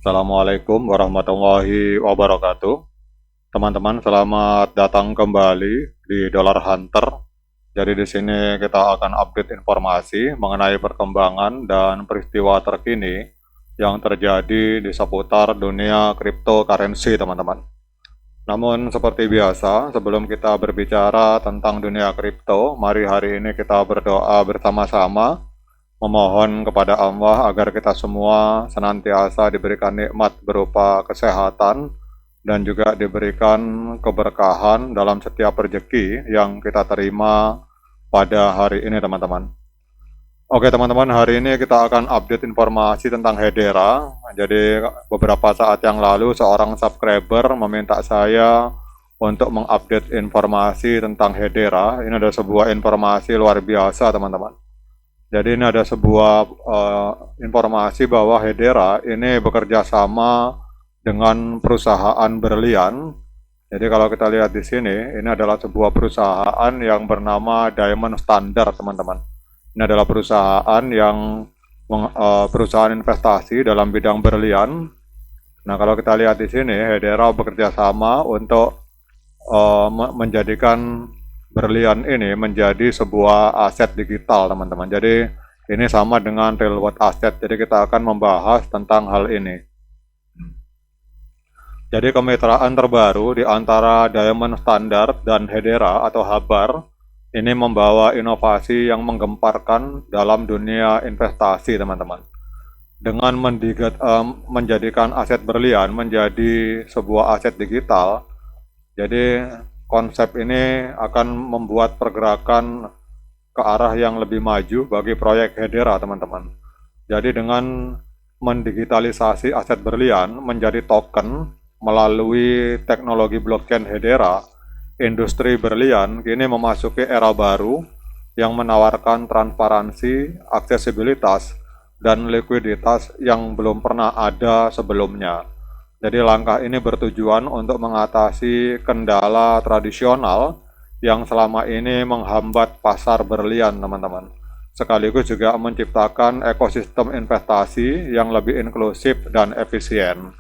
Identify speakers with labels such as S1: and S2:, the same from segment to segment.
S1: Assalamualaikum warahmatullahi wabarakatuh. Teman-teman, selamat datang kembali di Dollar Hunter. Jadi di sini kita akan update informasi mengenai perkembangan dan peristiwa terkini yang terjadi di seputar dunia cryptocurrency, teman-teman. Namun seperti biasa, sebelum kita berbicara tentang dunia kripto, mari hari ini kita berdoa bersama-sama memohon kepada Allah agar kita semua senantiasa diberikan nikmat berupa kesehatan dan juga diberikan keberkahan dalam setiap rezeki yang kita terima pada hari ini, teman-teman. Oke teman-teman, hari ini kita akan update informasi tentang Hedera. Jadi beberapa saat yang lalu seorang subscriber meminta saya untuk mengupdate informasi tentang Hedera. Ini adalah sebuah informasi luar biasa, teman-teman. Jadi ini ada sebuah informasi bahwa Hedera ini bekerja sama dengan perusahaan berlian. Jadi kalau kita lihat di sini, ini adalah sebuah perusahaan yang bernama Diamond Standard, teman-teman. Ini adalah perusahaan yang perusahaan investasi dalam bidang berlian. Nah, kalau kita lihat di sini, Hedera bekerja sama untuk menjadikan berlian ini menjadi sebuah aset digital, teman-teman. Jadi ini sama dengan real world asset. Jadi kita akan membahas tentang hal ini. Jadi kemitraan terbaru di antara Diamond Standard dan Hedera atau Habar ini membawa inovasi yang menggemparkan dalam dunia investasi, teman-teman. Dengan menjadikan aset berlian menjadi sebuah aset digital, jadi konsep ini akan membuat pergerakan ke arah yang lebih maju bagi proyek Hedera, teman-teman. Jadi dengan mendigitalisasi aset berlian menjadi token melalui teknologi blockchain Hedera, industri berlian kini memasuki era baru yang menawarkan transparansi, aksesibilitas, dan likuiditas yang belum pernah ada sebelumnya. Jadi langkah ini bertujuan untuk mengatasi kendala tradisional yang selama ini menghambat pasar berlian, teman-teman. Sekaligus juga menciptakan ekosistem investasi yang lebih inklusif dan efisien.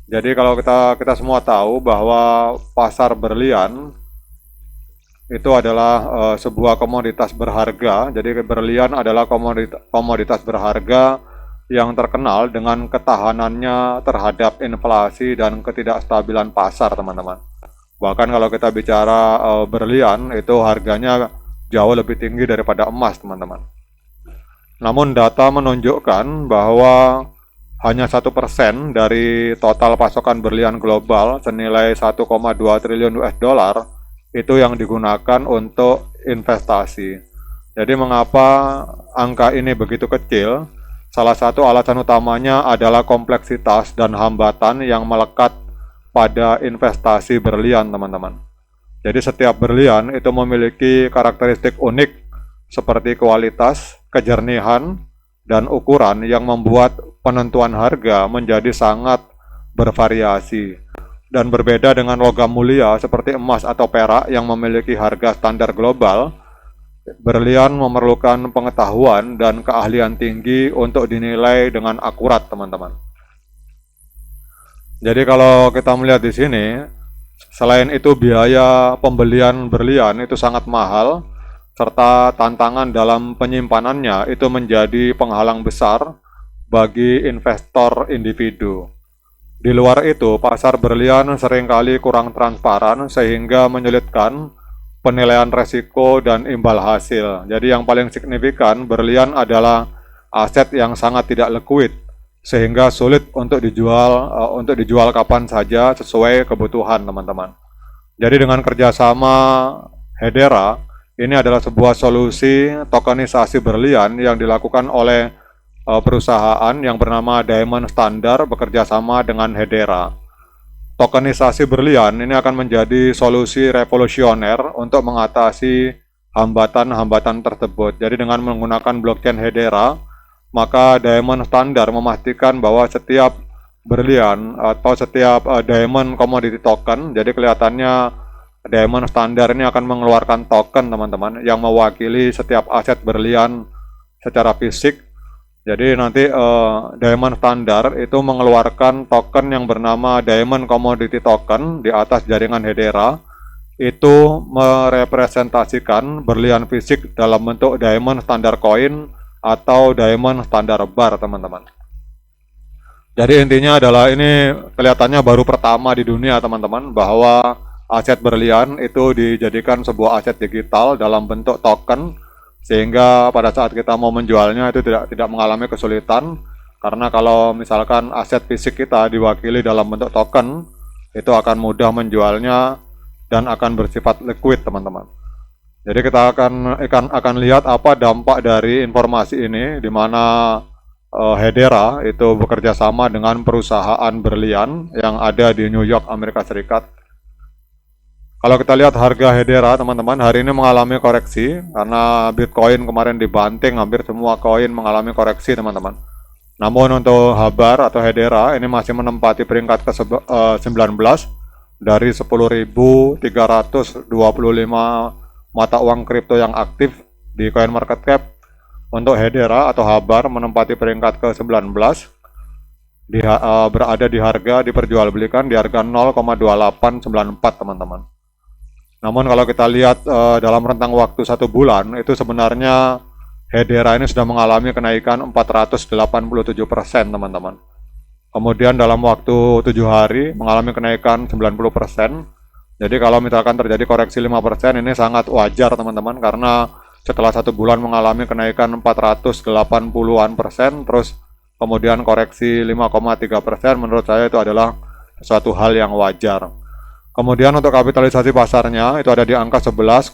S1: Jadi kalau kita semua tahu bahwa pasar berlian itu adalah sebuah komoditas berharga. Jadi berlian adalah komoditas berharga yang terkenal dengan ketahanannya terhadap inflasi dan ketidakstabilan pasar, teman-teman. Bahkan kalau kita bicara berlian, itu harganya jauh lebih tinggi daripada emas, teman-teman. Namun data menunjukkan bahwa hanya 1% dari total pasokan berlian global senilai 1,2 triliun US dollar itu yang digunakan untuk investasi. Jadi mengapa angka ini begitu kecil? Salah satu alasan utamanya adalah kompleksitas dan hambatan yang melekat pada investasi berlian, teman-teman. Jadi setiap berlian itu memiliki karakteristik unik seperti kualitas, kejernihan, dan ukuran yang membuat penentuan harga menjadi sangat bervariasi. Dan berbeda dengan logam mulia seperti emas atau perak yang memiliki harga standar global, berlian memerlukan pengetahuan dan keahlian tinggi untuk dinilai dengan akurat, teman-teman. Jadi kalau kita melihat di sini, selain itu biaya pembelian berlian itu sangat mahal, serta tantangan dalam penyimpanannya itu menjadi penghalang besar bagi investor individu. Di luar itu, pasar berlian seringkali kurang transparan sehingga menyulitkan penilaian resiko dan imbal hasil. Jadi yang paling signifikan, berlian adalah aset yang sangat tidak liquid sehingga sulit untuk dijual kapan saja sesuai kebutuhan, teman-teman. Jadi dengan kerjasama Hedera, ini adalah sebuah solusi tokenisasi berlian yang dilakukan oleh perusahaan yang bernama Diamond Standard bekerja sama dengan Hedera. Tokenisasi berlian ini akan menjadi solusi revolusioner untuk mengatasi hambatan-hambatan tersebut. Jadi dengan menggunakan blockchain Hedera, maka Diamond Standard memastikan bahwa setiap berlian atau setiap diamond commodity token, jadi kelihatannya Diamond Standard ini akan mengeluarkan token, teman-teman, yang mewakili setiap aset berlian secara fisik Jadi nanti Diamond Standard itu mengeluarkan token yang bernama Diamond Commodity Token di atas jaringan Hedera. Itu merepresentasikan berlian fisik dalam bentuk Diamond Standard Coin atau Diamond Standard Bar, teman-teman. Jadi intinya adalah ini kelihatannya baru pertama di dunia, teman-teman, bahwa aset berlian itu dijadikan sebuah aset digital dalam bentuk token, sehingga pada saat kita mau menjualnya itu tidak mengalami kesulitan, karena kalau misalkan aset fisik kita diwakili dalam bentuk token, itu akan mudah menjualnya dan akan bersifat liquid, teman-teman. Jadi kita akan lihat apa dampak dari informasi ini, di mana Hedera itu bekerja sama dengan perusahaan berlian yang ada di New York, Amerika Serikat. Kalau kita lihat harga Hedera, teman-teman, hari ini mengalami koreksi karena Bitcoin kemarin dibanting, hampir semua koin mengalami koreksi, teman-teman. Namun untuk Habar atau Hedera ini masih menempati peringkat ke-19 dari 10.325 mata uang kripto yang aktif di CoinMarketCap. Untuk Hedera atau Habar menempati peringkat ke-19, berada di harga diperjualbelikan di harga 0,2894, teman-teman. Namun kalau kita lihat dalam rentang waktu 1 bulan, itu sebenarnya Hedera ini sudah mengalami kenaikan 487%, teman-teman. Kemudian dalam waktu 7 hari mengalami kenaikan 90%. Jadi kalau misalkan terjadi koreksi 5%, ini sangat wajar, teman-teman, karena setelah 1 bulan mengalami kenaikan 480-an%, terus kemudian koreksi 5,3%, menurut saya itu adalah suatu hal yang wajar. Kemudian untuk kapitalisasi pasarnya itu ada di angka 11,07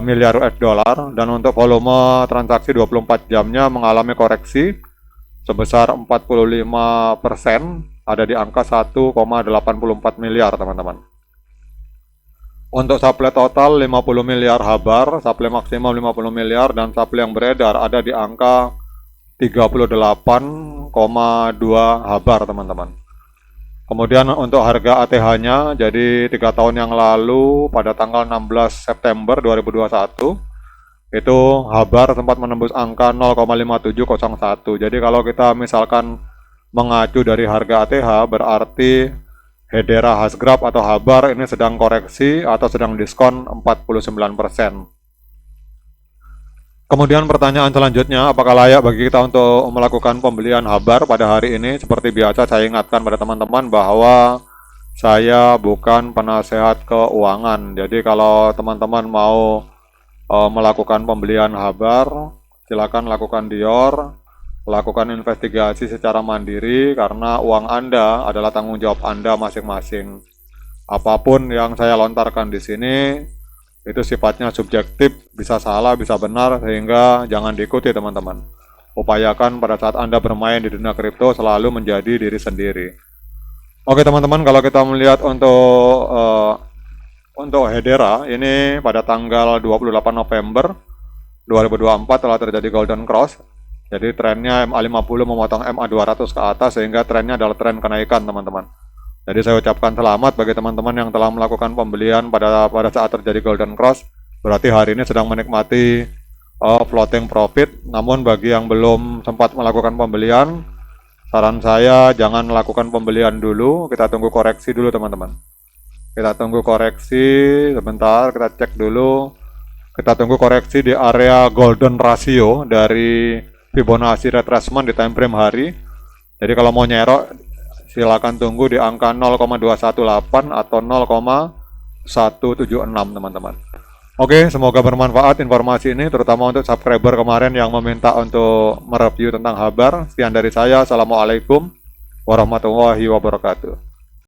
S1: miliar US dollar, dan untuk volume transaksi 24 jamnya mengalami koreksi sebesar 45%, ada di angka 1,84 miliar, teman-teman. Untuk supply total 50 miliar Habar, supply maksimum 50 miliar, dan supply yang beredar ada di angka 38,2 Habar, teman-teman. Kemudian untuk harga ATH-nya, jadi 3 tahun yang lalu pada tanggal 16 September 2021, itu Habar sempat menembus angka 0,5701. Jadi kalau kita misalkan mengacu dari harga ATH, berarti Hedera Hasgrab atau Habar ini sedang koreksi atau sedang diskon 49%. Kemudian pertanyaan selanjutnya, apakah layak bagi kita untuk melakukan pembelian Habar pada hari ini? Seperti biasa saya ingatkan pada teman-teman bahwa saya bukan penasehat keuangan. Jadi kalau teman-teman mau melakukan pembelian Habar, silakan lakukan Dior, lakukan investigasi secara mandiri, karena uang Anda adalah tanggung jawab Anda masing-masing. Apapun yang saya lontarkan di sini itu sifatnya subjektif, bisa salah, bisa benar, sehingga jangan diikuti, teman-teman. Upayakan pada saat Anda bermain di dunia kripto selalu menjadi diri sendiri. Oke, teman-teman, kalau kita melihat untuk Hedera ini pada tanggal 28 November 2024 telah terjadi golden cross. Jadi trennya MA50 memotong MA200 ke atas, sehingga trennya adalah tren kenaikan, teman-teman. Jadi saya ucapkan selamat bagi teman-teman yang telah melakukan pembelian pada saat terjadi golden cross. Berarti hari ini sedang menikmati floating profit. Namun bagi yang belum sempat melakukan pembelian, saran saya jangan melakukan pembelian dulu. Kita tunggu koreksi dulu, teman-teman. Kita tunggu koreksi sebentar, kita cek dulu. Kita tunggu koreksi di area golden ratio dari Fibonacci retracement di time frame hari. Jadi kalau mau nyerok, silakan tunggu di angka 0,218 atau 0,176, teman-teman. Oke, semoga bermanfaat informasi ini, terutama untuk subscriber kemarin yang meminta untuk mereview tentang Habar. Sekian dari saya. Assalamualaikum warahmatullahi wabarakatuh.